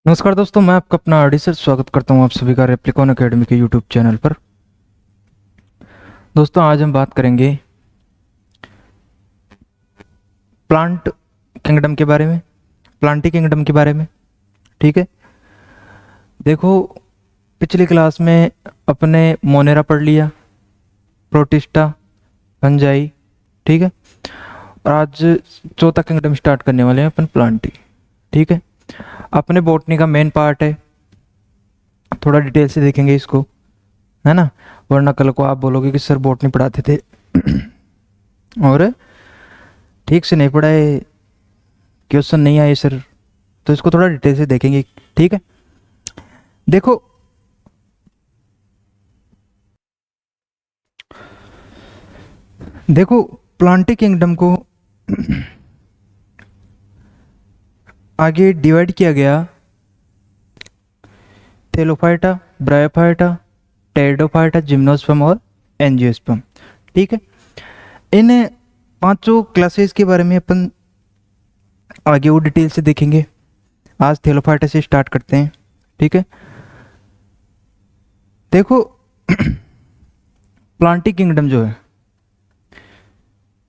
नमस्कार दोस्तों, मैं आपका अपना आरडी सर स्वागत करता हूं आप सभी का रेप्लिकॉन एकेडमी के यूट्यूब चैनल पर। दोस्तों, आज हम बात करेंगे प्लांट किंगडम के बारे में, प्लांटी किंगडम के बारे में। ठीक है, देखो, पिछली क्लास में अपने मोनेरा पढ़ लिया, प्रोटिस्टा, फंजाई। ठीक है, और आज चौथा किंगडम स्टार्ट करने वाले हैं अपन, प्लांटी। ठीक है, अपने बॉटनी का मेन पार्ट है, थोड़ा डिटेल से देखेंगे इसको, है ना। वरना कल को आप बोलोगे कि सर बॉटनी पढ़ाते थे और ठीक से नहीं पढ़ाए, क्वेश्चन नहीं आए सर। तो इसको थोड़ा डिटेल से देखेंगे। ठीक है, देखो, देखो, प्लांटी किंगडम को आगे डिवाइड किया गया, थेलोफाइटा, ब्रायोफाइटा, टेरिडोफाइटा, जिम्नोस्पर्म और एंजियोस्पर्म। ठीक है, इन पांचों क्लासेस के बारे में अपन आगे वो डिटेल से देखेंगे। आज थेलोफाइटा से स्टार्ट करते हैं। ठीक है, देखो, प्लांटी किंगडम जो है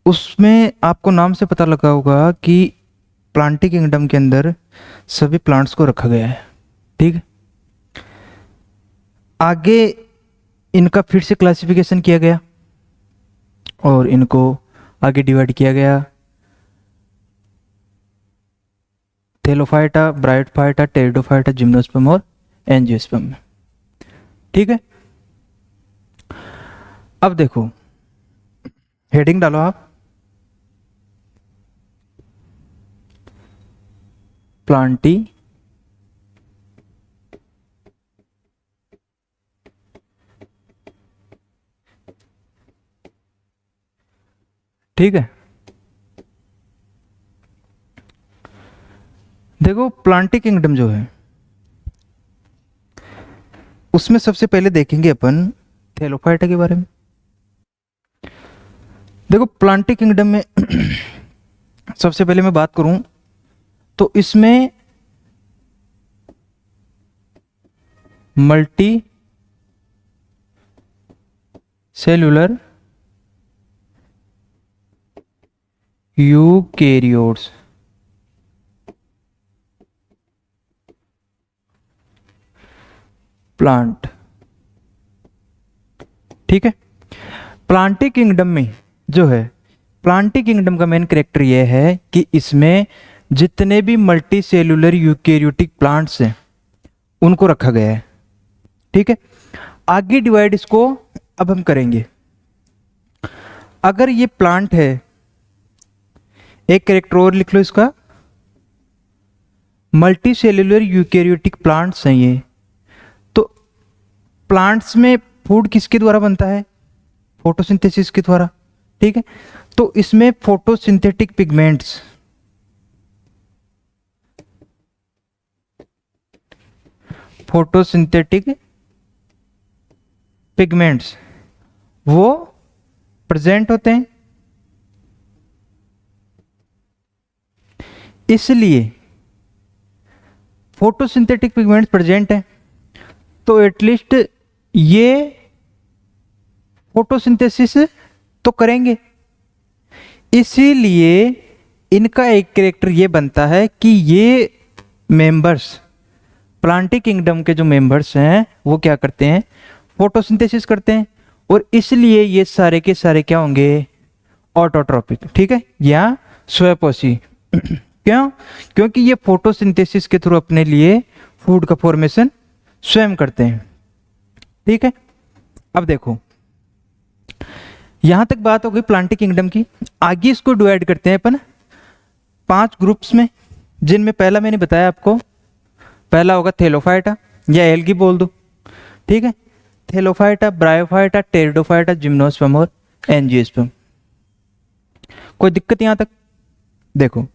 उसमें आपको नाम से पता लगा होगा कि प्लांटी किंगडम के अंदर सभी प्लांट्स को रखा गया है। ठीक है, आगे इनका फिर से क्लासिफिकेशन किया गया और इनको आगे डिवाइड किया गया, थेलोफाइटा, ब्रायोफाइटा, टेरिडोफाइटा, जिम्नोस्पर्म और एंजियोस्पर्म में। ठीक है, अब देखो, हेडिंग डालो आप, प्लांटी ठीक है, देखो, प्लांटी किंगडम जो है उसमें सबसे पहले देखेंगे अपन थेलोफाइटा के बारे में। देखो, प्लांटी किंगडम में सबसे पहले मैं बात करूं तो इसमें मल्टी सेलुलर यूकेरियोट्स प्लांट। ठीक है, प्लांटी किंगडम में जो है, प्लांटी किंगडम का मेन कैरेक्टर यह है कि इसमें जितने भी मल्टी सेलुलर यूकेरियोटिक प्लांट्स हैं उनको रखा गया है। ठीक है, आगे डिवाइड इसको अब हम करेंगे। अगर ये प्लांट है, एक कैरेक्टर और लिख लो इसका, मल्टी सेलुलर यूकेरियोटिक प्लांट्स हैं ये, तो प्लांट्स में फूड किसके द्वारा बनता है? फोटोसिंथेसिस के द्वारा। ठीक है, तो इसमें फोटोसिंथेटिक पिगमेंट्स, फोटोसिंथेटिक पिगमेंट्स वो प्रेजेंट होते हैं। इसलिए फोटोसिंथेटिक पिगमेंट्स प्रेजेंट है तो एटलीस्ट ये फोटोसिंथेसिस तो करेंगे। इसीलिए इनका एक कैरेक्टर ये बनता है कि ये मेंबर्स, प्लांटी किंगडम के जो मेंबर्स हैं वो क्या करते हैं? फोटोसिंथेसिस करते हैं, और इसलिए ये सारे के सारे क्या होंगे? ऑटोट्रॉपिक। ठीक है, या स्वयंपोषी। क्यों? क्योंकि ये फोटोसिंथेसिस के थ्रू अपने लिए फूड का फॉर्मेशन स्वयं करते हैं। ठीक है, अब देखो, यहां तक बात हो गई प्लांटी किंगडम की। आगे इसको डिवाइड करते हैं अपन 5 ग्रुप्स में, जिनमें पहला मैंने बताया आपको, पहला होगा थेलोफाइटा या एल्गी बोल दो। ठीक है, थेलोफाइटा, ब्रायोफाइटा, टेरिडोफाइटा, जिम्नोस्पर्म और एंजियोस्पर्म। कोई दिक्कत यहां तक? देखो,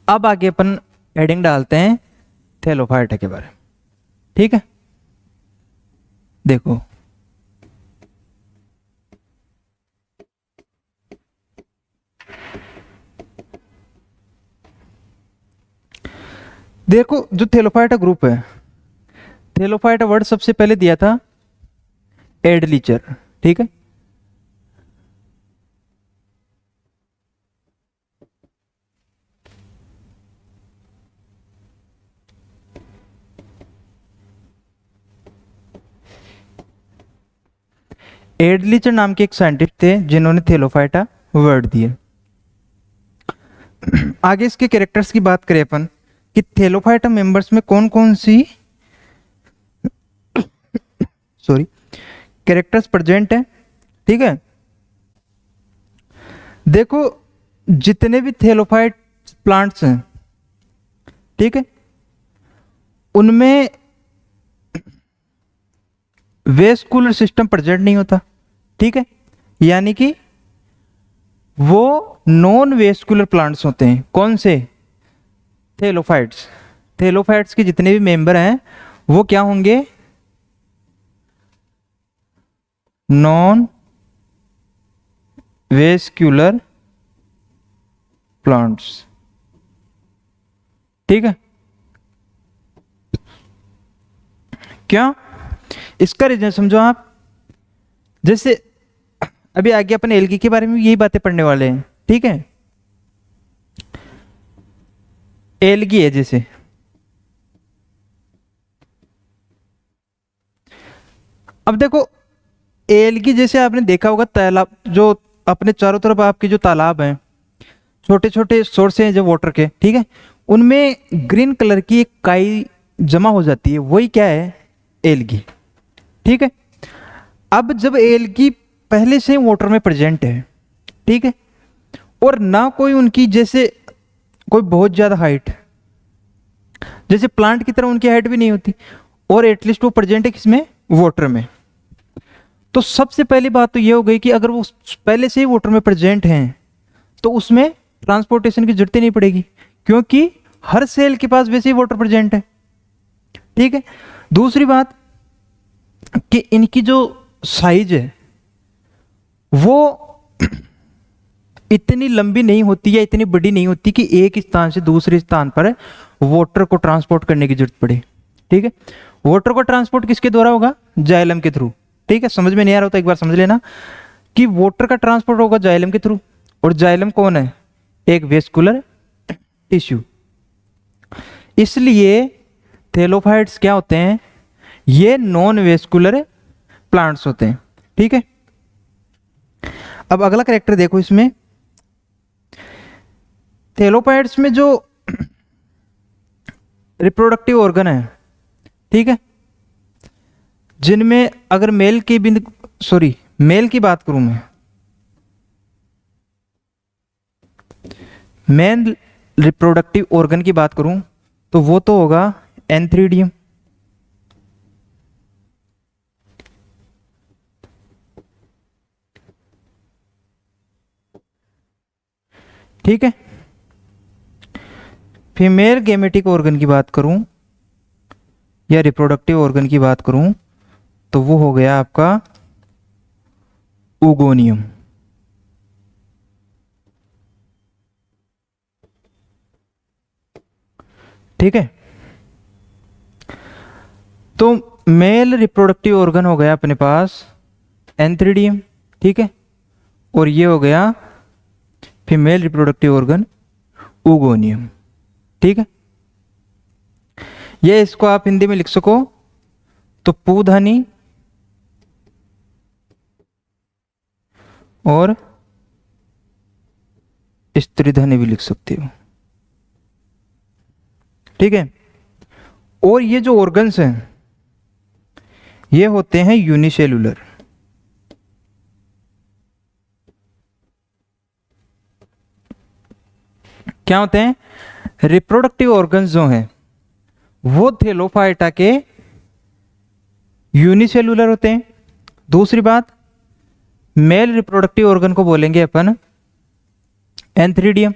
अब आगे अपन हेडिंग डालते हैं थेलोफाइटा के बारे में। ठीक है, देखो, देखो जो थेलोफाइटा ग्रुप है, थेलोफाइटा वर्ड सबसे पहले दिया था एडलीचर, ठीक है। एडलीचर नाम के एक साइंटिस्ट थे जिन्होंने थेलोफाइटा वर्ड दिए। आगे इसके कैरेक्टर्स की बात करें अपन कि थेलोफाइटा मेंबर्स में कौन कौन सी सॉरी कैरेक्टर्स प्रेजेंट है, ठीक है। देखो जितने भी थेलोफाइट प्लांट्स हैं, ठीक है, उनमें वेस्कुलर सिस्टम प्रेजेंट नहीं होता, ठीक है, यानी कि वो नॉन वेस्कुलर प्लांट्स होते हैं। कौन से? थेलोफाइट्स। थेलोफाइट्स के जितने भी मेंबर हैं वो क्या होंगे? नॉन वेस्कुलर प्लांट्स, ठीक है। क्या? इसका रीजन समझो आप। जैसे अभी आगे अपन एल्गी के बारे में यही बातें पढ़ने वाले हैं, ठीक है। एल्गी है जैसे, अब देखो एल्गी जैसे आपने देखा होगा तालाब, जो अपने चारों तरफ आपके जो तालाब हैं, छोटे छोटे सोर्स हैं जो वाटर के, ठीक है, उनमें ग्रीन कलर की एक काई जमा हो जाती है, वही क्या है? एल्गी, ठीक है। अब जब एल्गी पहले से वाटर में प्रेजेंट है, ठीक है, और ना कोई उनकी जैसे कोई बहुत ज्यादा हाइट, जैसे प्लांट की तरह उनकी हाइट भी नहीं होती, और एटलीस्ट वो प्रेजेंट है किसमें? वाटर में। तो सबसे पहली बात तो ये हो गई कि अगर वो पहले से ही वाटर में प्रेजेंट हैं तो उसमें ट्रांसपोर्टेशन की जरूरत ही नहीं पड़ेगी, क्योंकि हर सेल के पास वैसे ही वाटर प्रेजेंट है, ठीक है। दूसरी बात कि इनकी जो साइज है वो इतनी लंबी नहीं होती या इतनी बड़ी नहीं होती कि एक स्थान से दूसरे स्थान पर वाटर को ट्रांसपोर्ट करने की जरूरत पड़े, ठीक है। वाटर को ट्रांसपोर्ट किसके द्वारा होगा? जाइलम के थ्रू, ठीक है। समझ में नहीं आ रहा हो तो एक बार समझ लेना कि वाटर का ट्रांसपोर्ट होगा जाइलम के थ्रू, और जाइलम कौन है? एक वेस्कुलर टिश्यू। इसलिए थेलोफाइट्स क्या होते हैं? ये नॉन वेस्कुलर प्लांट्स होते हैं, ठीक है। अब अगला कैरेक्टर देखो इसमें, थेलोफाइट्स में जो रिप्रोडक्टिव ऑर्गन है, ठीक है, जिनमें अगर मेल की बात करूं मैं, मेन रिप्रोडक्टिव ऑर्गन की बात करूं तो वो तो होगा एंथ्रीडियम, ठीक है। फीमेल गेमेटिक ऑर्गन की बात करूं या रिप्रोडक्टिव ऑर्गन की बात करूं तो वो हो गया आपका ओगोनियम, ठीक है। तो मेल रिप्रोडक्टिव ऑर्गन हो गया अपने पास एंथ्रीडियम, ठीक है, और ये हो गया फीमेल रिप्रोडक्टिव ऑर्गन ओगोनियम, ठीक है। ये इसको आप हिंदी में लिख सको तो पूधानी और स्त्रीधनी भी लिख सकते हो, ठीक है। और ये जो ऑर्गन्स हैं ये होते हैं यूनिसेलुलर, क्या होते हैं? रिप्रोडक्टिव ऑर्गन्स जो हैं वो थेलोफाइटा के यूनिसेलुलर होते हैं। दूसरी बात, मेल रिप्रोडक्टिव ऑर्गन को बोलेंगे अपन एंथ्रीडियम,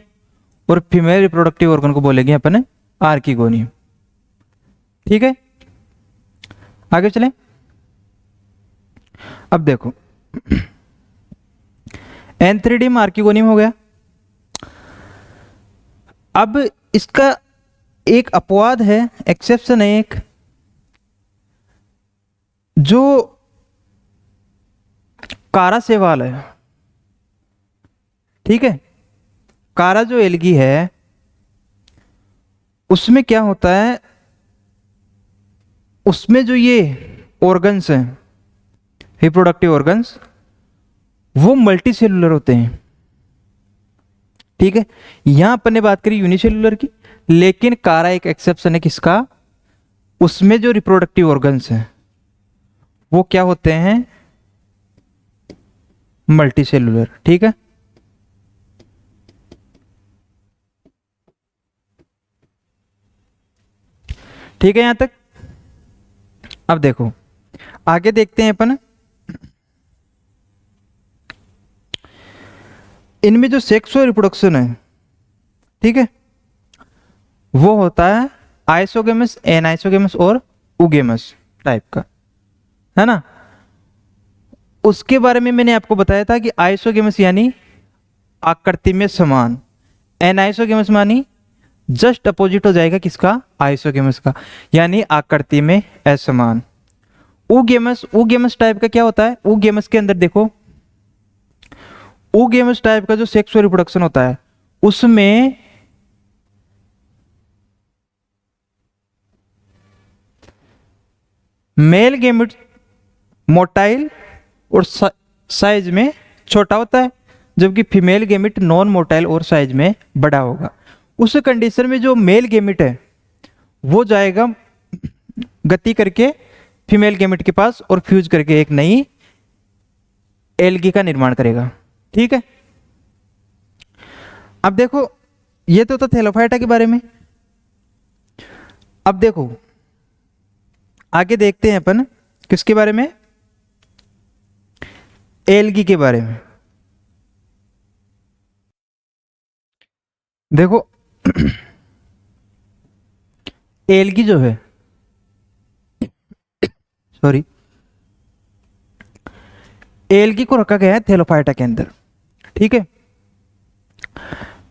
और फीमेल रिप्रोडक्टिव ऑर्गन को बोलेंगे अपन आर्किगोनियम, ठीक है। आगे चलें। अब देखो एंथ्रीडियम आर्किगोनियम हो गया। अब इसका एक अपवाद है, एक्सेप्शन है एक, जो कारा सेवाल है, ठीक है। कारा जो एल्गी है उसमें क्या होता है, उसमें जो ये ऑर्गन्स हैं, रिप्रोडक्टिव ऑर्गन्स, वो मल्टी सेलुलर होते हैं, ठीक है। यहां अपन ने बात करी यूनिसेलुलर की, लेकिन कारा एक एक्सेप्शन है किसका, उसमें जो रिप्रोडक्टिव ऑर्गन्स हैं वो क्या होते हैं, मल्टी सेलुलर, ठीक है। ठीक है यहां तक। अब देखो आगे देखते हैं अपन, इनमें जो सेक्सुअल रिप्रोडक्शन है, ठीक है, वो होता है आइसोगेमस, एनाइसोगेमस और उगेमस टाइप का, है ना। उसके बारे में मैंने आपको बताया था कि आइसोगेमस यानी आकृति में समान, एनाइसोगेमस मानी जस्ट अपोजिट हो जाएगा किसका, आइसोगेमस का, यानी आकृति में असमान। उगेमस, उगेमस टाइप का क्या होता है, उगेमस के अंदर देखो, उगेमस टाइप का जो सेक्सुअल रिप्रोडक्शन होता है उसमें मेल गेमिट मोटाइल और साइज में छोटा होता है, जबकि फीमेल गेमिट नॉन मोटाइल और साइज में बड़ा होगा। उस कंडीशन में जो मेल गेमिट है वो जाएगा गति करके फीमेल गेमिट के पास और फ्यूज करके एक नई एल्गी का निर्माण करेगा, ठीक है। अब देखो ये तो था थैलोफाइटा के बारे में। अब देखो आगे देखते हैं अपन किसके बारे में, एल्गी के बारे में। देखो एल्गी जो है, सॉरी, एल्गी को रखा गया है थैलोफाइटा के अंदर, ठीक है।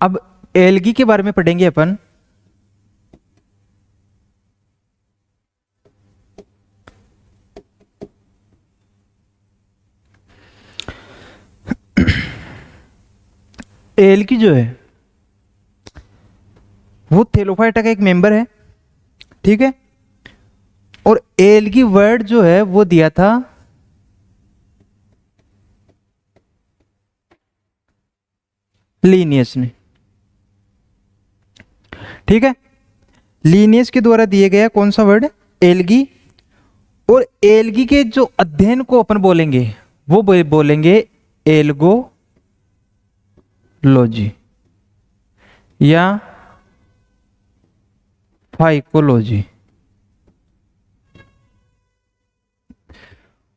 अब एल्गी के बारे में पढ़ेंगे अपन। एल्गी जो है वो थैलोफाइटा का एक मेंबर है, ठीक है। और एल्गी वर्ड जो है वो दिया था लीनियस ने, ठीक है। लीनियस के द्वारा दिए गया कौन सा वर्ड, एल्गी। और एल्गी के जो अध्ययन को अपन बोलेंगे वो बोलेंगे एल्गोलॉजी या फाइकोलॉजी।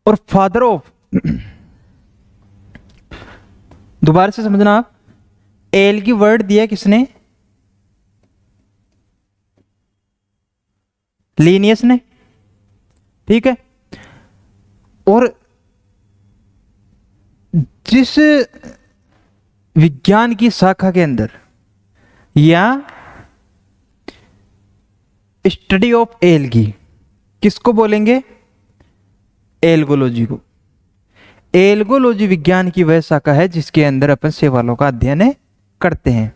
और फादर ऑफ, दोबारा से समझना आप, एल्गी वर्ड दिया किसने, लीनियस ने, ठीक है। और जिस विज्ञान की शाखा के अंदर या स्टडी ऑफ एल्गी किसको बोलेंगे, एल्गोलॉजी को। एल्गोलॉजी विज्ञान की वह शाखा है जिसके अंदर अपन शैवालों का अध्ययन करते हैं।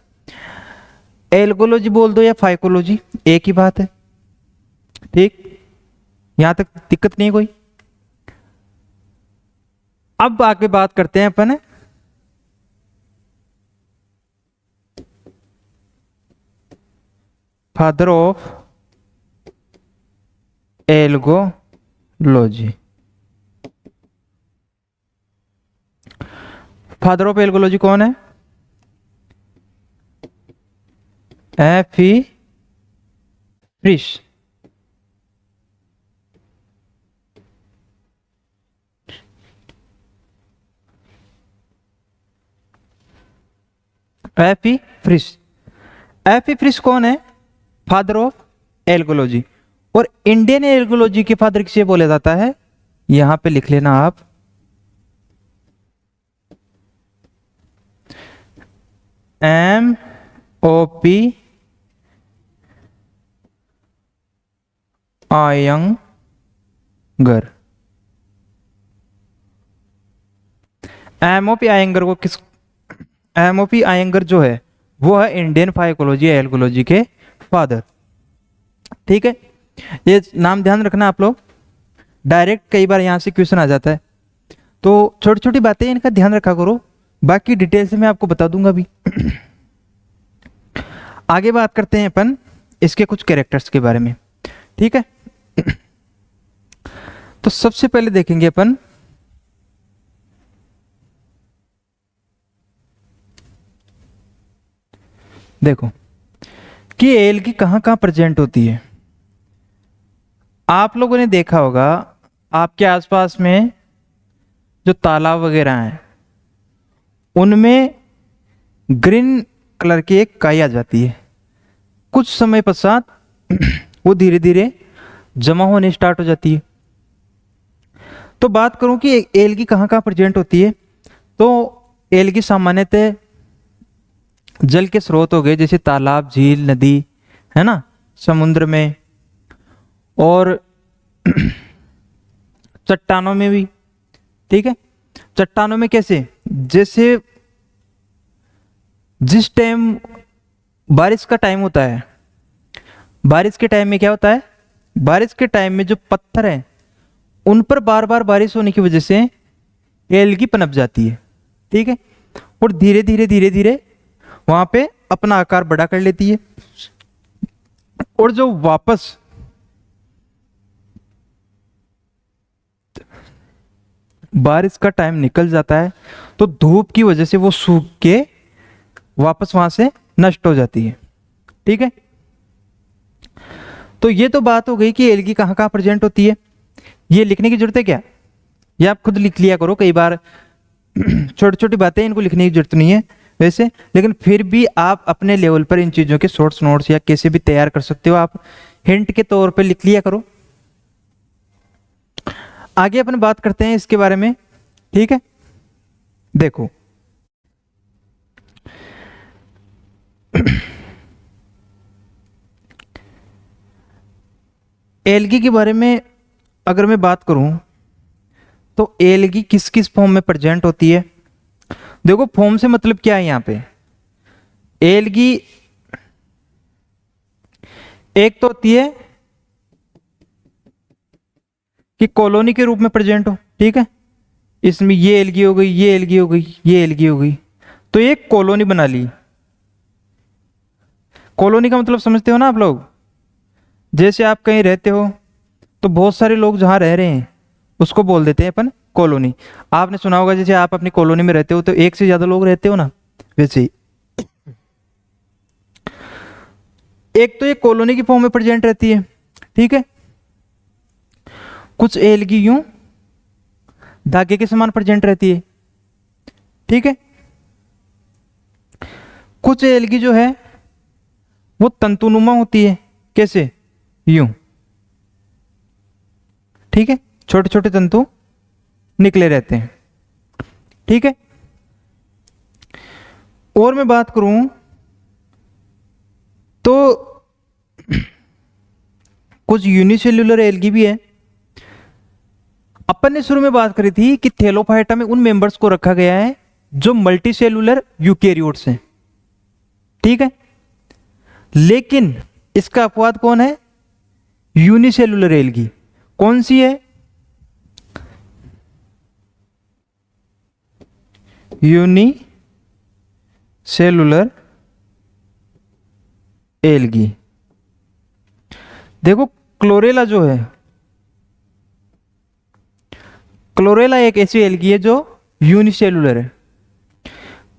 एल्गोलॉजी बोल दो या फाइकोलॉजी एक ही बात है, ठीक, यहां तक दिक्कत नहीं कोई। अब आगे बात करते हैं अपन father of algology. Father of algology कौन है, एफी फ्रिश। एफी फ्रिश, एफी फ्रिश कौन है, फादर ऑफ एल्गोलॉजी। और इंडियन एल्गोलॉजी के फादर किसे बोला जाता है, यहां पे लिख लेना आप, MOP आयंगर। एमओपी आयंगर को किस, एमओपी आयंगर जो है वो है इंडियन फाइकोलॉजी एल्गोलॉजी के फादर। ठीक है, ये नाम ध्यान रखना आप लोग, डायरेक्ट कई बार यहाँ से क्वेश्चन आ जाता है, तो छोटी छोटी बातें इनका ध्यान रखा करो, बाकी डिटेल से मैं आपको बता दूंगा अभी। आगे बात करते हैं अपन इसके कुछ कैरेक्टर्स के बारे में। ठीक है, तो सबसे पहले देखेंगे अपन देखो कि एल्गी कहाँ कहाँ प्रेजेंट होती है। आप लोगों ने देखा होगा आपके आसपास में जो तालाब वगैरह हैं उनमें ग्रीन कलर की एक काई आ जाती है, कुछ समय पश्चात वो धीरे धीरे जमा होने स्टार्ट हो जाती है। तो बात करूं कि एल्गी कहाँ कहाँ प्रेजेंट होती है, तो एल्गी सामान्यतः जल के स्रोत हो गए जैसे तालाब, झील, नदी, है ना, समुद्र में, और चट्टानों में भी। ठीक है, चट्टानों में कैसे, जैसे जिस टाइम बारिश का टाइम होता है, बारिश के टाइम में क्या होता है, बारिश के टाइम में जो पत्थर हैं उन पर बार बार बारिश होने की वजह से एल्गी पनप जाती है। ठीक है, और धीरे धीरे धीरे धीरे वहां पे अपना आकार बड़ा कर लेती है, और जो वापस बारिश का टाइम निकल जाता है तो धूप की वजह से वो सूख के वापस वहां से नष्ट हो जाती है। ठीक है, तो ये तो बात हो गई कि एल्गी कहाँ कहाँ प्रेजेंट होती है। ये लिखने की जरूरत है क्या, ये आप खुद लिख लिया करो, कई बार छोटी छोटी बातें इनको लिखने की जरूरत नहीं है वैसे, लेकिन फिर भी आप अपने लेवल पर इन चीजों के शॉर्ट्स नोट्स या कैसे भी तैयार कर सकते हो, आप हिंट के तौर पे लिख लिया करो। आगे अपन बात करते हैं इसके बारे में। ठीक है, देखो एल्गी के बारे में अगर मैं बात करूं तो एल्गी किस किस फॉर्म में प्रेजेंट होती है। देखो फॉर्म से मतलब क्या है, यहां पे एल्गी एक तो होती है कि कॉलोनी के रूप में प्रेजेंट हो। ठीक है, इसमें ये एल्गी हो गई, ये एल्गी हो गई, ये एल्गी हो गई, तो एक कॉलोनी बना ली। कॉलोनी का मतलब समझते हो ना आप लोग, जैसे आप कहीं रहते हो तो बहुत सारे लोग जहां रह रहे हैं उसको बोल देते हैं अपन कॉलोनी। आपने सुना होगा जैसे आप अपनी कॉलोनी में रहते हो तो एक से ज्यादा लोग रहते हो ना, वैसे ही एक तो ये कॉलोनी की फॉर्म में प्रेजेंट रहती है। ठीक है, कुछ एल्गी यूं धागे के समान प्रेजेंट रहती है। ठीक है, कुछ एल्गी जो है वो तंतुनुमा होती है, कैसे, यूं। ठीक है, छोटे छोटे तंतु निकले रहते हैं। ठीक है, और मैं बात करूं तो कुछ यूनिसेल्युलर एल्गी भी है। अपन ने शुरू में बात करी थी कि थैलोफाइटा में उन मेंबर्स को रखा गया है जो मल्टीसेल्युलर यूकेरियोट्स हैं। ठीक है, लेकिन इसका अपवाद कौन है, यूनिसेल्युलर एल्गी। कौन सी है, यूनिसेल्युलर एल्गी। देखो क्लोरेला जो है, क्लोरेला एक ऐसी एल्गी है जो यूनिसेल्युलर है।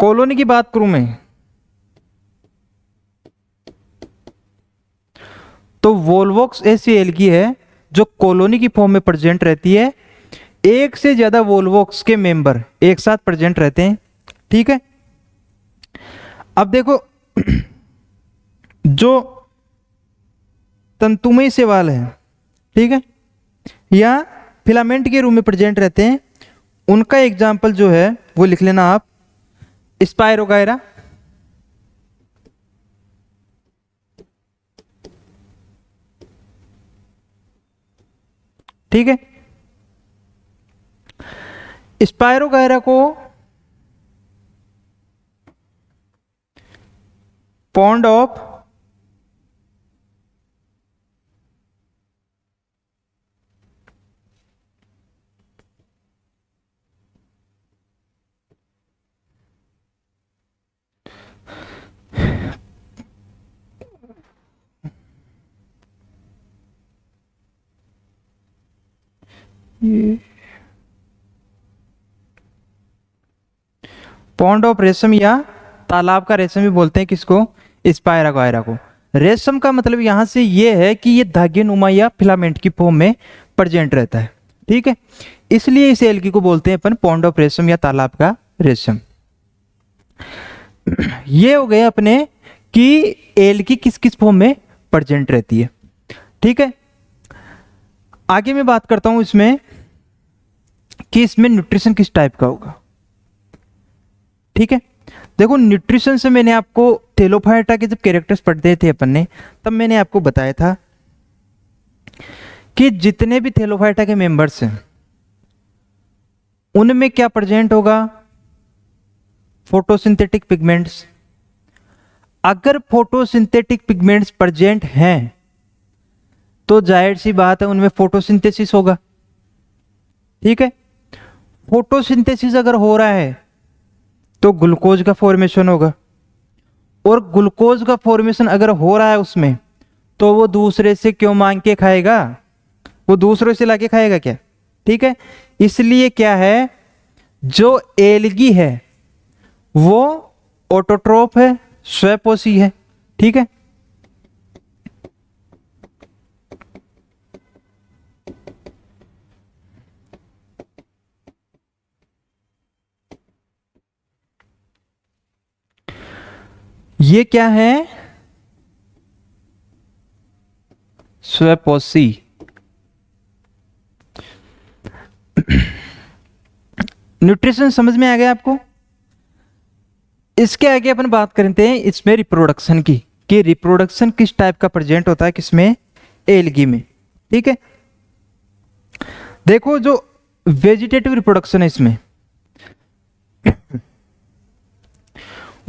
कॉलोनी की बात करूं मैं तो वोल्वोक्स ऐसी एल्गी है जो कॉलोनी की फॉर्म में प्रेजेंट रहती है, एक से ज्यादा वोल्वोक्स के मेंबर एक साथ प्रेजेंट रहते हैं। ठीक है, अब देखो जो तंतुमय शैवाल है, ठीक है, या फिलामेंट के रूप में प्रेजेंट रहते हैं, उनका एग्जाम्पल जो है वो लिख लेना आप, स्पायरोगायरा, ठीक है। स्पायरोगायरा को पॉन्ड ऑफ पॉन्ड ऑफ रेशम या तालाब का रेशम भी बोलते हैं किसको, स्पायरोगायरा को। रेशम का मतलब यहां से ये है कि ये धागे नुमा या फिलामेंट की फॉर्म में प्रेजेंट रहता है, ठीक है। इसलिए इस एल्गी को बोलते हैं अपन पॉन्ड ऑफ रेशम या तालाब का रेशम। ये हो गए अपने कि एल्गी किस किस फॉर्म में प्रेजेंट रहती है, ठीक है। आगे मैं बात करता हूं इसमें कि इसमें न्यूट्रिशन किस टाइप का होगा, ठीक है। देखो न्यूट्रिशन से मैंने आपको थैलोफाइटा के जब कैरेक्टर्स पढ़ते थे अपन ने, तब मैंने आपको बताया था कि जितने भी थैलोफाइटा के मेंबर्स हैं उनमें क्या प्रेजेंट होगा, फोटोसिंथेटिक पिगमेंट्स। अगर फोटोसिंथेटिक पिगमेंट्स प्रेजेंट हैं तो जाहिर सी बात है उनमें फोटोसिंथेसिस होगा, ठीक है। फोटोसिंथेसिस अगर हो रहा है तो ग्लूकोज का फॉर्मेशन होगा, और ग्लूकोज का फॉर्मेशन अगर हो रहा है उसमें तो वो दूसरे से क्यों मांग के खाएगा, वो दूसरों से लाके खाएगा क्या, ठीक है। इसलिए क्या है, जो एल्गी है वो ऑटोट्रोफ है, स्वपोषी है, ठीक है। ये क्या है, स्वपोषी। न्यूट्रिशन समझ में आ गया आपको। इसके आगे अपन बात करते हैं इसमें रिप्रोडक्शन की, कि रिप्रोडक्शन किस टाइप का प्रेजेंट होता है किसमें, एल्गी में, ठीक है। देखो जो वेजिटेटिव रिप्रोडक्शन है इसमें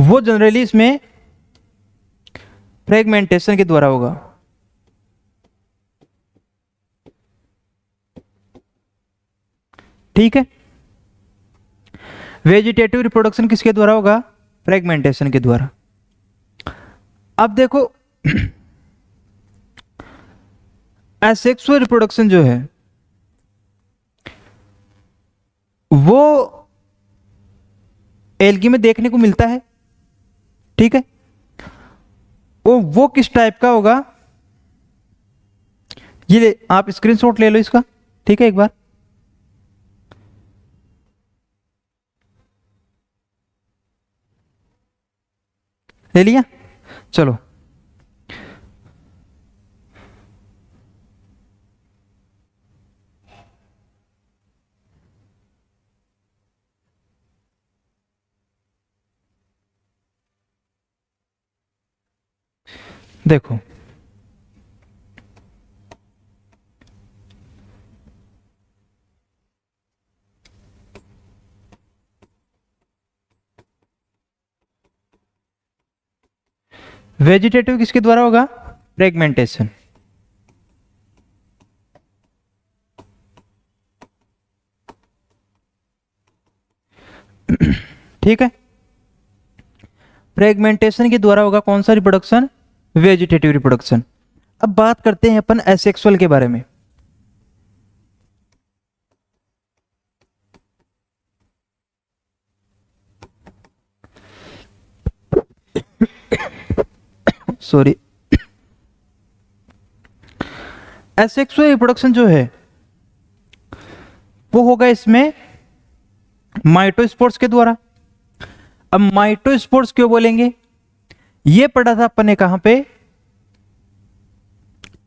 वो जनरली इसमें फ्रेगमेंटेशन के द्वारा होगा, ठीक है। वेजिटेटिव रिप्रोडक्शन किसके द्वारा होगा, फ्रेगमेंटेशन के द्वारा। अब देखो एसेक्सुअल रिप्रोडक्शन जो है वो एल्गी में देखने को मिलता है, ठीक है। वो किस टाइप का होगा, ये आप स्क्रीनशॉट ले लो इसका, ठीक है, एक बार। ले लिया, चलो। देखो वेजिटेटिव किसके द्वारा होगा, फ्रेगमेंटेशन, ठीक है। फ्रेगमेंटेशन के द्वारा होगा कौन सा रिप्रोडक्शन, वेजिटेटिव रिप्रोडक्शन। अब बात करते हैं अपन एसेक्सुअल के बारे में। सॉरी, एसेक्सुअल रिप्रोडक्शन जो है वो होगा इसमें माइटोस्पोर्स के द्वारा। अब माइटोस्पोर्स क्यों बोलेंगे, ये पढ़ा था अपन ने कहां पे,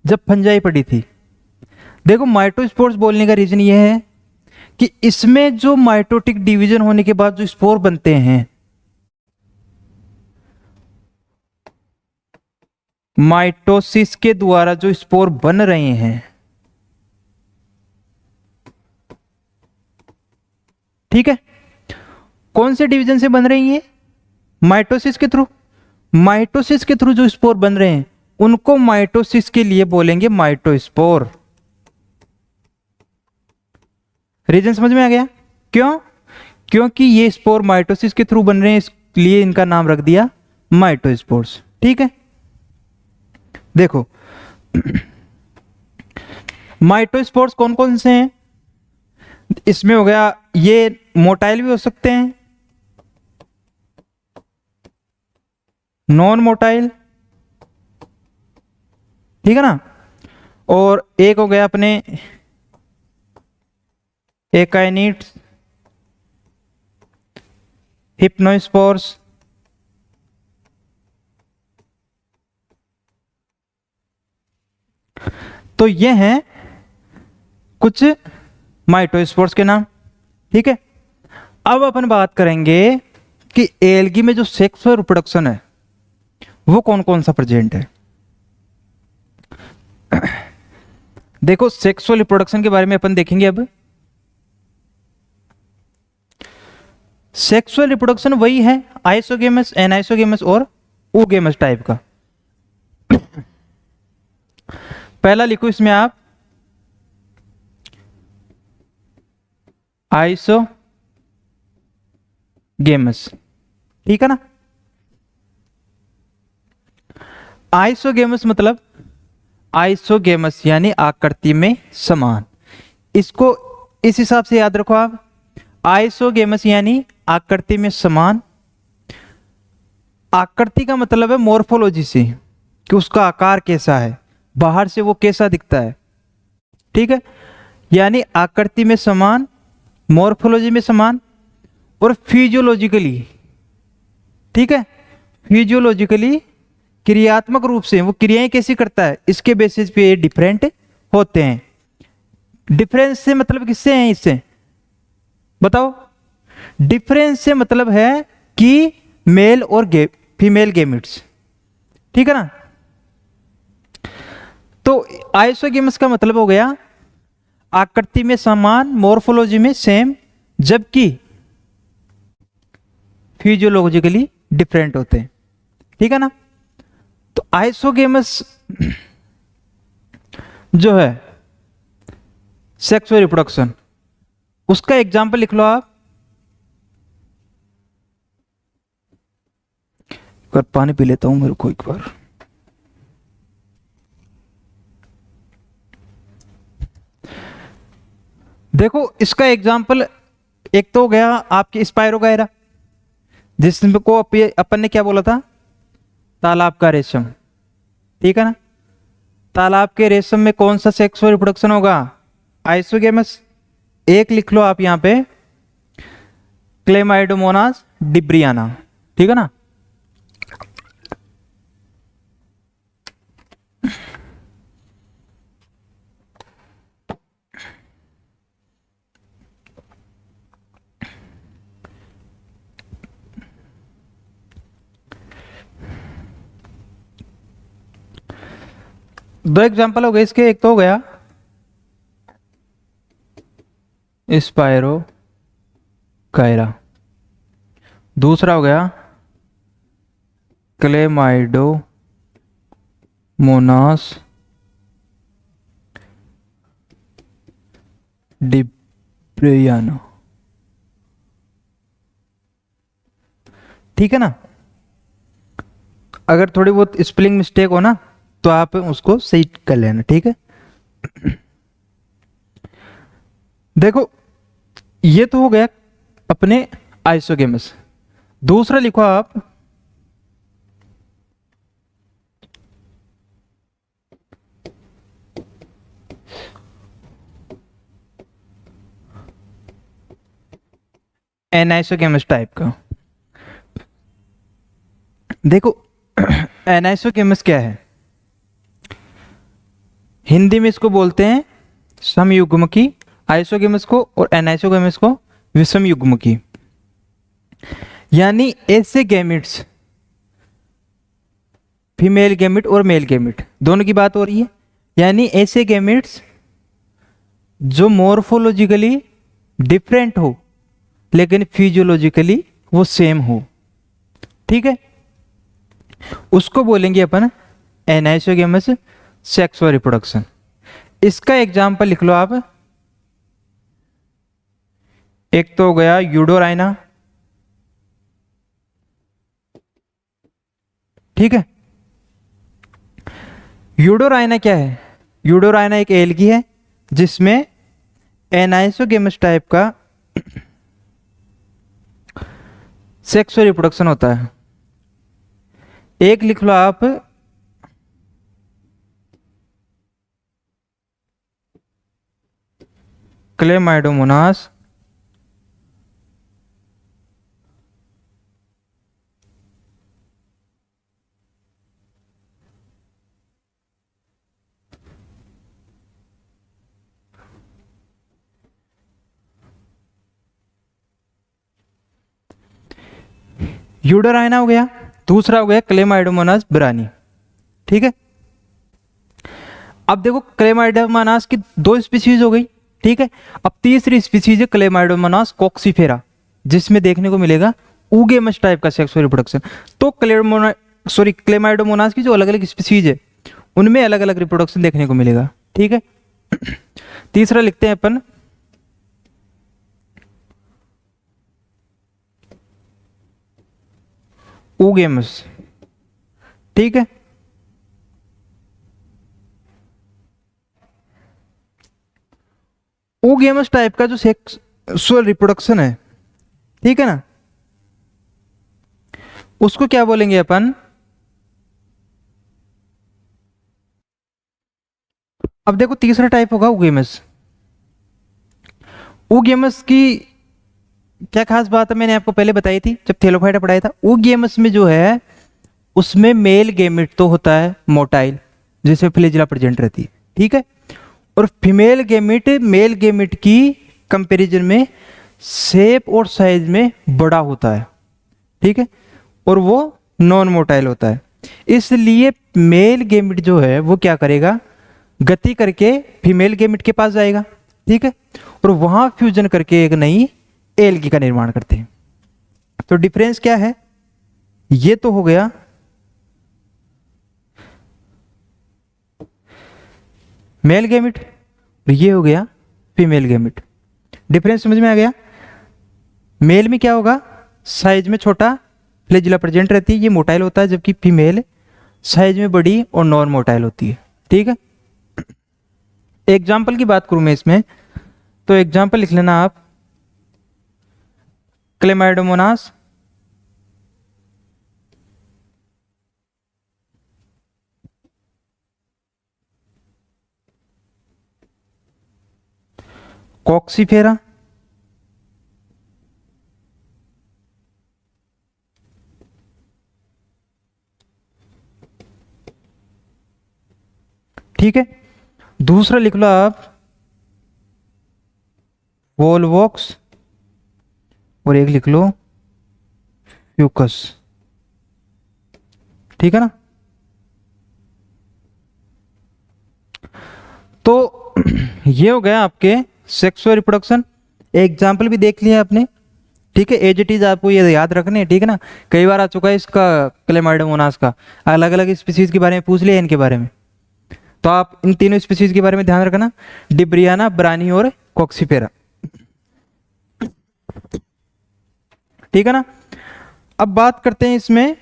जब फंजाई पढ़ी थी। देखो माइटोस्पोर्स बोलने का रीजन ये है कि इसमें जो माइटोटिक डिवीजन होने के बाद जो स्पोर बनते हैं, माइटोसिस के द्वारा जो स्पोर बन रहे हैं ठीक है। कौन से डिवीजन से बन रही है? माइटोसिस के थ्रू। माइटोसिस के थ्रू जो स्पोर बन रहे हैं उनको माइटोसिस के लिए बोलेंगे माइटोस्पोर। रीजन समझ में आ गया? क्यों? क्योंकि ये स्पोर माइटोसिस के थ्रू बन रहे हैं, इसलिए इनका नाम रख दिया माइटोस्पोर्स। ठीक है। देखो माइटोस्पोर्स कौन कौन से हैं? इसमें हो गया, ये मोटाइल भी हो सकते हैं, नॉन मोटाइल, ठीक है ना। और एक हो गया अपने एकाइनिट्स, हिप्नोस्पोर्स, तो ये हैं कुछ माइटोस्पोर्स के नाम। ठीक है। अब अपन बात करेंगे कि एल्गी में जो सेक्सुअल रिप्रोडक्शन है वो कौन कौन सा प्रेजेंट है। देखो सेक्सुअल रिप्रोडक्शन के बारे में अपन देखेंगे। अब सेक्सुअल रिप्रोडक्शन वही है आइसोगेमस, एनाइसोगेमस और ओगेमस टाइप का। पहला लिखो इसमें आप आइसोगेमस, ठीक है ना। आइसोगेमस मतलब आइसोगेमस यानी आकृति में समान। इसको इस हिसाब से याद रखो आप, आइसोगेमस यानी आकृति में समान। आकृति का मतलब है मॉर्फोलॉजी से कि उसका आकार कैसा है, बाहर से वो कैसा दिखता है। ठीक है। यानी आकृति में समान, मॉर्फोलॉजी में समान और फिजियोलॉजिकली, ठीक है, फिजियोलॉजिकली क्रियात्मक रूप से वो क्रियाएं कैसी करता है इसके बेसिस पे ये डिफरेंट होते हैं। डिफरेंस से मतलब किससे हैं? इससे बताओ। डिफरेंस से मतलब है कि मेल और फीमेल गेमिट्स, ठीक है ना। तो आइसोगेमस का मतलब हो गया आकृति में समान, मॉर्फोलॉजी में सेम, जबकि फिजियोलॉजिकली डिफरेंट होते हैं, ठीक है ना। तो आइसोगेमस जो है सेक्सुअल रिप्रोडक्शन, उसका एग्जाम्पल लिख लो आप। एक बार पानी पी लेता हूं मेरे को एक बार। देखो इसका एग्जाम्पल एक तो हो गया आपके स्पायरोगायरा, जिसको अपन ने क्या बोला था? तालाब का रेशम, ठीक है ना। तालाब के रेशम में कौन सा सेक्सुअल रिप्रोडक्शन होगा? आइसोगेमस। एक लिख लो आप यहां पे क्लेमाइडोमोनास डिब्रियाना, ठीक है ना। दो एग्जांपल हो गए इसके। एक तो हो गया स्पायरो कायरा, दूसरा हो गया क्लेमाइडो मोनास डिब्रियाना, ठीक है ना। अगर थोड़ी बहुत स्पेलिंग मिस्टेक हो ना तो आप उसको सही कर लेना, ठीक है। देखो ये तो हो गया अपने आइसोगेमस। दूसरा लिखो आप एनाइसोगेमस टाइप का। देखो एनाइसोगेमस क्या है? हिंदी में इसको बोलते हैं समयुग्मकी, आइसोगेमस को, और एनाइसोगेमस को विषमयुग्मकी। यानी ऐसे गैमिट्स, फीमेल गैमिट और मेल गैमिट दोनों की बात हो रही है। यानी ऐसे गैमिट्स जो मॉर्फोलॉजिकली डिफरेंट हो लेकिन फिजियोलॉजिकली वो सेम हो, ठीक है, उसको बोलेंगे अपन एनाइसोगेमस सेक्सुअल रिप्रोडक्शन। इसका एग्जाम्पल लिख लो आप। एक तो हो गया यूडोराइना, ठीक है। यूडोराइना क्या है? यूडोराइना एक एल्गी है जिसमें एनाइसोगेमस टाइप का सेक्सुअल रिप्रोडक्शन होता है। एक लिख लो आप क्लेमाइडोमोनास यूडोराइना हो गया, दूसरा हो गया क्लेमाइडोमोनास ब्रानी, ठीक है। अब देखो क्लेमाइडोमोनास की दो स्पीसीज हो गई, ठीक है। अब तीसरी स्पीसीज है क्लेमाइडोमोनास कॉक्सीफेरा, जिसमें देखने को मिलेगा ऊगेमस टाइप का सेक्सुअल रिप्रोडक्शन। तो क्लेमाइडोमोनास की जो अलग अलग स्पीसीज है उनमें अलग अलग रिप्रोडक्शन देखने को मिलेगा, ठीक है। तीसरा लिखते हैं अपन ऊगेमस, ठीक है। ऊगेमस टाइप का जो सेक्सुअल रिप्रोडक्शन है, ठीक है ना, उसको क्या बोलेंगे अपन? अब देखो तीसरा टाइप होगा ऊगेमस। ऊगेमस की क्या खास बात है, मैंने आपको पहले बताई थी जब थेलोफाइटा पढ़ाया था। ऊगेमस में जो है उसमें मेल गेमिट तो होता है मोटाइल, जिसमें फ्लैजिला प्रेजेंट रहती है, ठीक है। और फीमेल गेमिट मेल गेमिट की कंपैरिजन में शेप और साइज में बड़ा होता है, ठीक है, और वो नॉन मोटाइल होता है। इसलिए मेल गेमिट जो है वो क्या करेगा, गति करके फीमेल गेमिट के पास जाएगा, ठीक है, और वहां फ्यूजन करके एक नई एल्गी का निर्माण करते हैं। तो डिफरेंस क्या है? ये तो हो गया मेल गेमिट, ये हो गया फीमेल गेमिट। डिफरेंस समझ में आ गया? मेल में क्या होगा, साइज में छोटा, फ्लैजिला प्रेजेंट रहती है, ये मोटाइल होता है, जबकि फीमेल साइज में बड़ी और नॉन मोटाइल होती है, ठीक है। एग्जाम्पल की बात करूं मैं इसमें, तो एग्जाम्पल लिख लेना आप क्लेमाइडोमोनास कॉक्सीफेरा, ठीक है। दूसरा लिख लो आप वोलवॉक्स, और एक लिख लो फ्यूकस, ठीक है ना। तो ये हो गया आपके सेक्सुअल रिप्रोडक्शन। एग्जाम्पल भी देख लिया आपने, ठीक है। एज इट इज आपको ये याद रखने हैं, ठीक है ना। कई बार आ चुका है इसका क्लेमाइडोमोनास का, अलग अलग स्पीसीज के बारे में पूछ लिया इनके बारे में, तो आप इन तीनों स्पीसीज के बारे में ध्यान रखना, डिब्रियाना, ब्रानी और कॉक्सीफेरा, ठीक है ना। अब बात करते हैं इसमें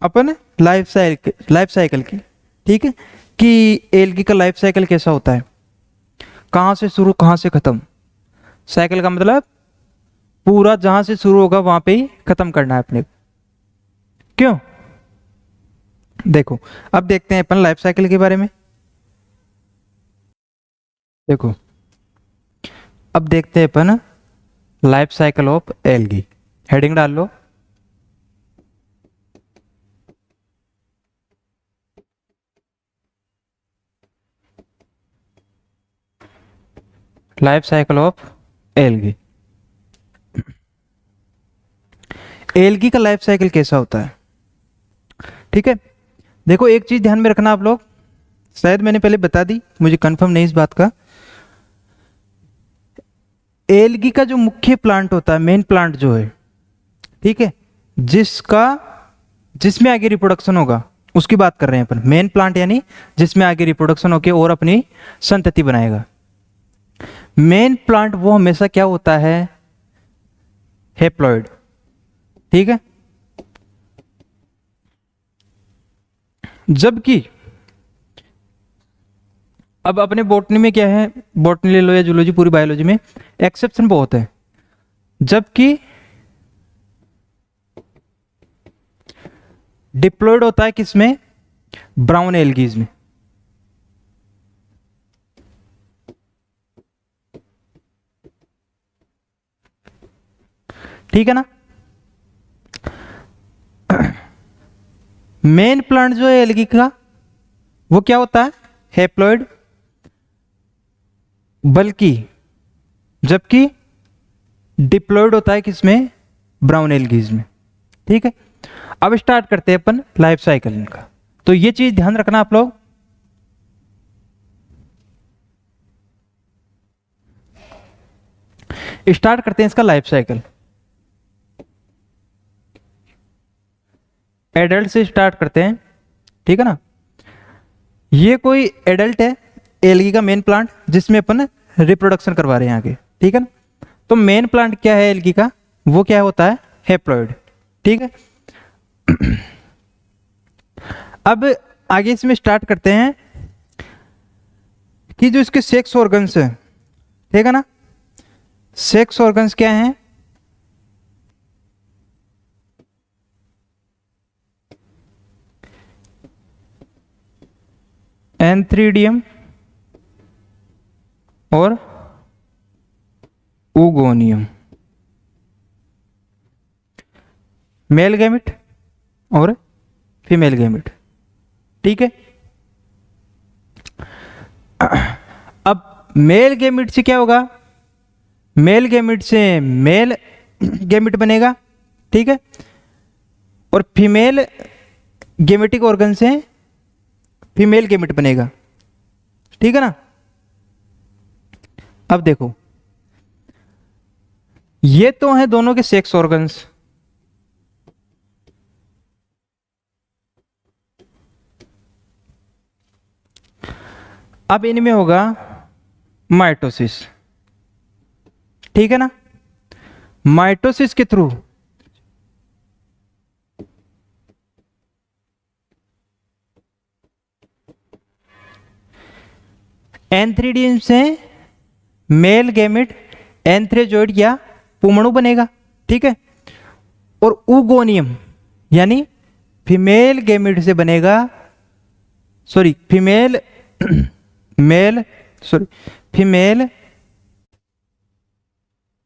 अपन लाइफ साइकिल की, ठीक है, कि एल्गी का लाइफ साइकिल कैसा होता है, कहाँ से शुरू कहाँ से खत्म। साइकिल का मतलब पूरा जहां से शुरू होगा वहां पे ही खत्म करना है अपने, क्यों? देखो अब देखते हैं अपन लाइफ साइकिल के बारे में। देखो अब देखते हैं अपन life cycle of algae. Heading डाल लो, life cycle of algae. Algae का लाइफ साइकिल कैसा होता है, ठीक है। देखो एक चीज ध्यान में रखना आप लोग, शायद मैंने पहले बता दी, मुझे कंफर्म नहीं इस बात का। एल्गी का जो मुख्य प्लांट होता है, मेन प्लांट जो है, ठीक है, जिसमें आगे रिप्रोडक्शन होगा उसकी बात कर रहे हैं अपन। मेन प्लांट यानी जिसमें आगे रिप्रोडक्शन होके और अपनी संतति बनाएगा। मेन प्लांट वो हमेशा क्या होता है, हेप्लॉइड, ठीक है। जबकि अब अपने बॉटनी में क्या है, बॉटनी ले लो या जूलॉजी, पूरी बायोलॉजी में एक्सेप्शन बहुत है। जबकि डिप्लॉयड होता है किसमें, ब्राउन एल्गीज में। ठीक है ना। मेन प्लांट जो है एल्गी का वो क्या होता है, हेप्लॉइड, बल्कि जबकि डिप्लॉयड होता है किसमें, ब्राउन एल्गीज में। ठीक है, अब स्टार्ट करते हैं अपन लाइफ साइकिल इनका। तो ये चीज ध्यान रखना आप लोग। स्टार्ट करते हैं इसका लाइफ साइकिल। एडल्ट से स्टार्ट करते हैं, ठीक है ना। ये कोई एडल्ट है एल्गी का मेन प्लांट, जिसमें अपन रिप्रोडक्शन करवा रहे हैं आगे, ठीक है ना। तो मेन प्लांट क्या है एल्गी का, वो क्या होता है, हेप्लॉइड। ठीक है, अब आगे इसमें स्टार्ट करते हैं कि जो इसके सेक्स ऑर्गन्स है, ठीक है ना। सेक्स ऑर्गन्स क्या हैं, एंथ्रीडियम और ओगोनियम, मेल गैमिट और फीमेल गैमिट। ठीक है, अब मेल गैमिट से क्या होगा, मेल गैमिट से मेल गैमिट बनेगा, ठीक है, और फीमेल गैमेटिक ऑर्गन से फीमेल गैमिट बनेगा। ठीक है ना। अब देखो, ये तो है दोनों के सेक्स ऑर्गन्स। अब इनमें होगा माइटोसिस, ठीक है ना। माइटोसिस के थ्रू एंथ्रीडियम से मेल गैमिट एंथ्रेजोइड या पुमणु बनेगा, ठीक है, और उगोनियम यानी फीमेल गैमिट से बनेगा, sorry female female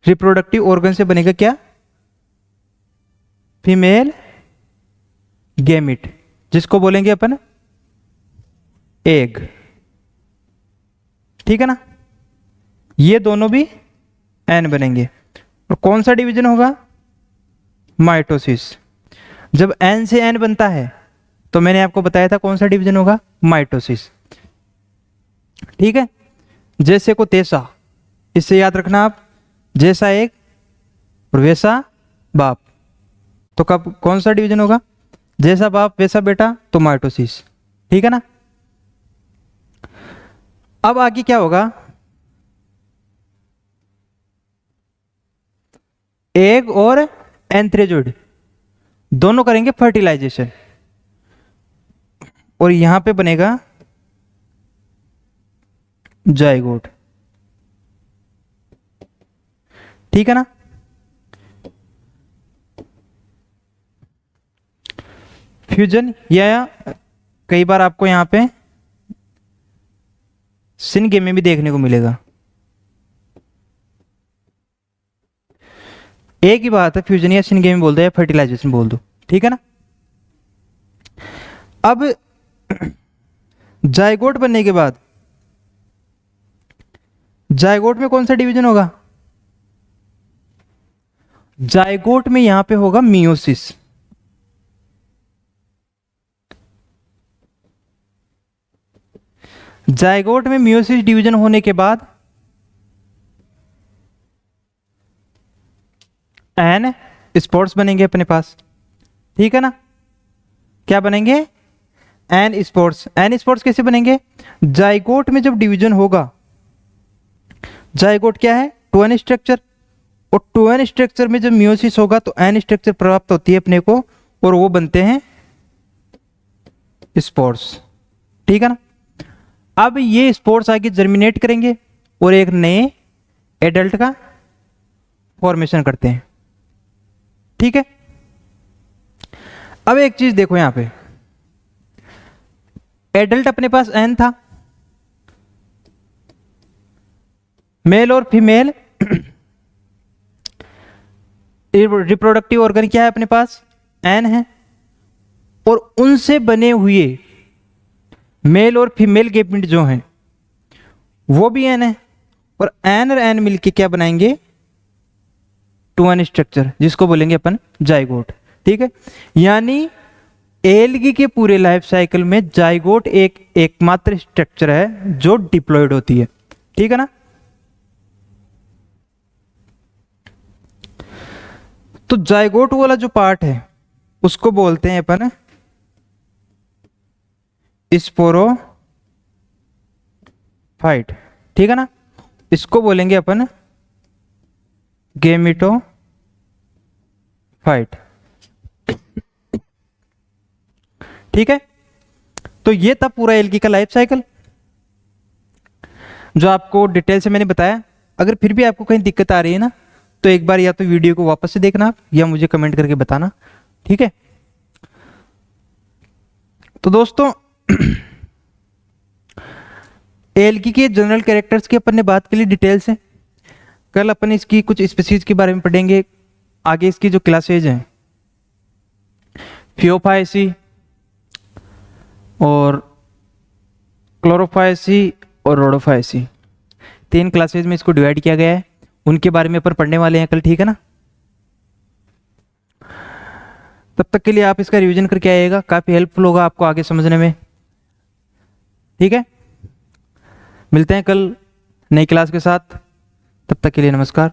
reproductive organ से बनेगा क्या, फीमेल गैमिट, जिसको बोलेंगे अपन एग। ठीक है ना। ये दोनों भी एन बनेंगे। और कौन सा डिवीजन होगा, माइटोसिस। जब एन से एन बनता है तो मैंने आपको बताया था कौन सा डिवीजन होगा, माइटोसिस। ठीक है, जैसे को तैसा, इससे याद रखना आप, जैसा एक और वैसा बाप, तो कब कौन सा डिवीजन होगा, जैसा बाप वैसा बेटा, तो माइटोसिस। ठीक है ना। अब आगे क्या होगा, एग और एंथ्रेजोइड दोनों करेंगे फर्टिलाइजेशन, और यहां पे बनेगा जाइगोट। ठीक है ना। फ्यूजन, या कई बार आपको यहां पे सिनगे में भी देखने को मिलेगा। एक ही बात है, फ्यूजन या सिनगे में बोल दो या फर्टिलाइजेशन बोल दो। ठीक है ना। अब जाइगोट बनने के बाद जाइगोट में कौन सा डिवीजन होगा, जाइगोट में यहां पे होगा मियोसिस। जाइगोट में मियोसिस डिवीजन होने के बाद एन स्पोर्ट्स बनेंगे अपने पास, ठीक है ना। क्या बनेंगे? N sports. एन स्पोर्ट्स कैसे बनेंगे? जाइगोट में जब डिवीजन होगा, जाइगोट क्या है? 2n स्ट्रक्चर, और 2n स्ट्रक्चर में जब मियोसिस होगा तो n स्ट्रक्चर प्राप्त होती है अपने को, और वो बनते हैं स्पोर्स, ठीक है ना। अब ये स्पोर्स आगे जर्मिनेट करेंगे और एक नए एडल्ट का फॉर्मेशन करते हैं, ठीक है। अब एक चीज देखो यहां पे, एडल्ट अपने पास n था, मेल और फीमेल रिप्रोडक्टिव ऑर्गन क्या है अपने पास? n है, और उनसे बने हुए मेल और फीमेल गैमेट जो हैं वो भी n है, और n और n मिलके क्या बनाएंगे? 2n स्ट्रक्चर, जिसको बोलेंगे अपन जाइगोट, ठीक है। यानी एल्गी के पूरे लाइफ साइकिल में जाइगोट एक एकमात्र स्ट्रक्चर है जो डिप्लॉयड होती है, ठीक है ना। तो जाइगोट वाला जो पार्ट है उसको बोलते हैं अपन स्पोरोफाइट, ठीक है ना। इसको बोलेंगे अपन गेमिटोफाइट, ठीक है। तो ये था पूरा एल्गी का लाइफ साइकिल जो आपको डिटेल से मैंने बताया। अगर फिर भी आपको कहीं दिक्कत आ रही है ना, तो एक बार या तो वीडियो को वापस से देखना आप, या मुझे कमेंट करके बताना, ठीक है। तो दोस्तों एल्गी के जनरल कैरेक्टर्स की अपन ने बात के लिए डिटेल से, कल अपन इसकी कुछ स्पीसीज के बारे में पढ़ेंगे। आगे इसकी जो क्लासेज हैं, फियोफाइसी और क्लोरोफाइसी और रोडोफाइसी, 3 क्लासेज में इसको डिवाइड किया गया है, उनके बारे में अपन पढ़ने वाले हैं कल, ठीक है ना। तब तक के लिए आप इसका रिवीजन करके आइएगा, काफी हेल्पफुल होगा आपको आगे समझने में, ठीक है। मिलते हैं कल नई क्लास के साथ, तब तक के लिए नमस्कार।